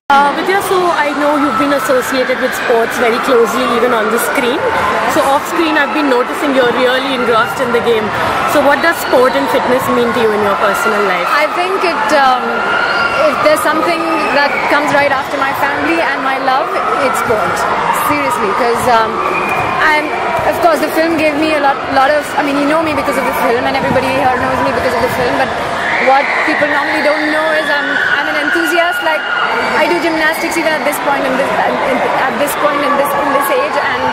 Vidya, so I know you've been associated with sports very closely, even on the screen. So off screen, I've been noticing you're really engrossed in the game. So what does sport and fitness mean to you in your personal life? I think if there's something that comes right after my family and my love, it's sport. Seriously, because of course, the film gave me a lot of. I mean, you know me because of the film, and everybody here knows me because of the film. But what people normally don't know is I'm an enthusiast. Like, I do gymnastics even at this point in this age, and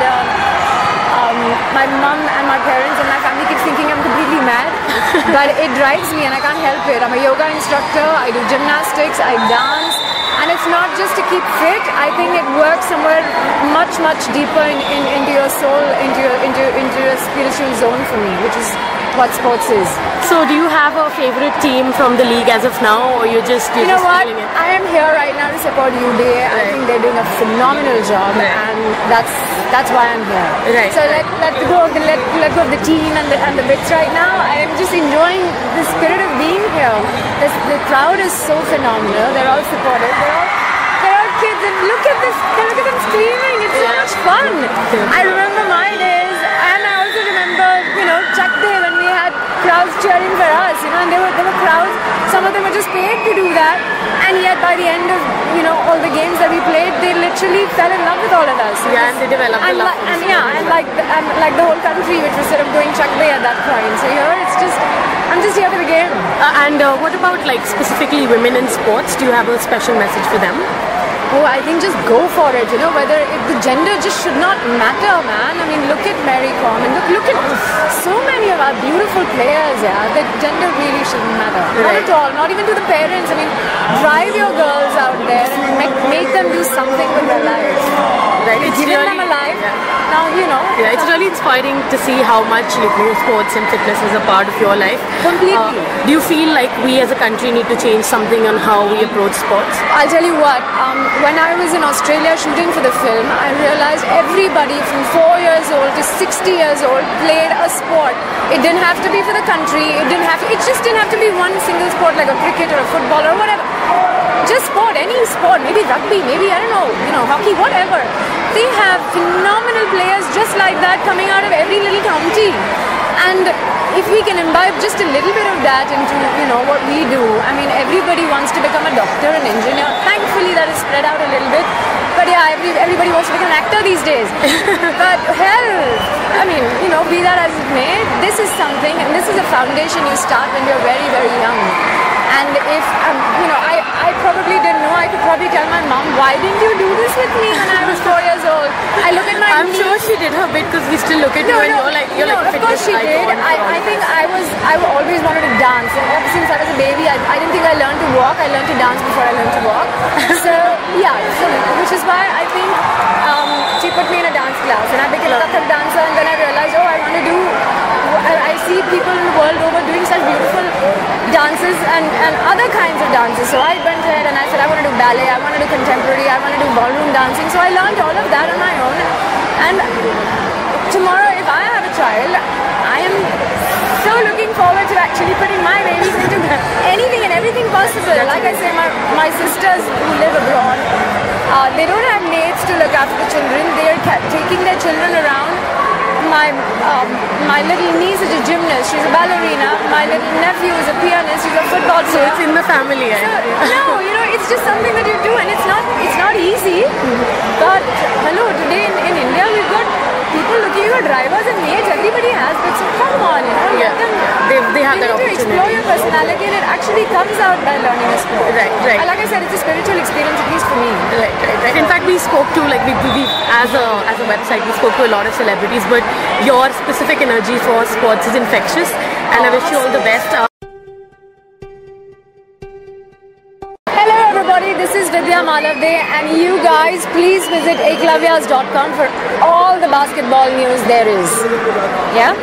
my mom and my parents and my family keeps thinking I'm completely mad, but it drives me and I can't help it. I'm a yoga instructor, I do gymnastics, I dance, and it's not just to keep fit. I think it works somewhere much deeper into your soul, into your spiritual zone for me, which is what sports is. So do you have a favorite team from the league as of now, or you're just feeling it? I am here right now to support UBA. Right. I think they're doing a phenomenal job, and that's why I'm here. Right. So let go of the team and the bits right now. I am just enjoying the spirit of being here. The crowd is so phenomenal. They're all supportive. They're all kids, and look at them screaming. It's so much fun. I remember my days, and I also remember, Chuck Day, when we had crowds cheering for us, and there were crowds. Some of them were just paid to do that, and yet by the end of all the games that we played, they literally fell in love with all of us. Yeah, and they developed a love. And like the whole country, which was sort of going Chuck Day at that point. So here, I'm just here for the game. And what about specifically women in sports? Do you have a special message for them? Oh, I think just go for it, whether the gender just should not matter, man. I mean, look at Mary Kom, and look at so many of our beautiful players, the gender really shouldn't matter. Right. Not at all, not even to the parents. I mean, drive your girls out there and make them do something with their lives. Right. It's giving them a life. Yeah. Now, Yeah, it's really inspiring to see how much sports and fitness is a part of your life. Completely. Do you feel like we as a country need to change something on how we approach sports? I'll tell you what, when I was in Australia shooting for the film, I realized everybody from 4 years old to 60 years old played a sport. It didn't have to be for the country, it just didn't have to be one single sport like a cricket or a football or whatever. Just sport, any sport, maybe rugby, maybe, I don't know, hockey, whatever. They have phenomenal players just like that coming out of every little county. And if we can imbibe just a little bit of that into, what we do, I mean, everybody wants to become a doctor, an engineer. Thankfully, that is spread out a little bit. But yeah, everybody wants to become an actor these days. But hell, I mean, be that as it may, this is something, and this is a foundation you start when you're very, very young. And if, I probably didn't know, I could probably tell my mom, why didn't you do this with me when I was 4 years old? I look at my I'm sure she did her bit, because we still look at you and you're like of course she did. I think I always wanted to dance. Ever since I was a baby, I didn't think I learned to walk. I learned to dance before I learned to walk. So yeah, which is why I think she put me in a dance class, and I became a Kathak dancer, and then I realized, I see people in the world over doing such beautiful dances and other kinds of dances. So I went ahead and I said, I want to do ballet, I want to do contemporary, I want to do ballroom dancing. So I learned all of that on my own. And tomorrow, if I have a child, I am so looking forward to actually putting my babies into anything and everything possible. Like I say, my sisters who live abroad, they don't have maids to look after the children. They are taking their children around. My little niece is a gymnast, she's a ballerina. My little nephew is a pianist, he's a football player. So it's in the family, No, it's just something that you do, and it's not easy. But hello, today in India we've got people looking for drivers and maids. Everybody has, but so come on, let them. They have that opportunity. You need to explore your personality, and it actually comes out by learning a sport. Right. And like I said, it's a spiritual experience, at least for me. Right. In fact, we spoke to we as a website, we spoke to a lot of celebrities, but your specific energy for sports is infectious, and I wish you all the best. Hello everybody, this is Vidya Malavade, and you guys please visit Ekalavyas.com for all the basketball news there is. Yeah?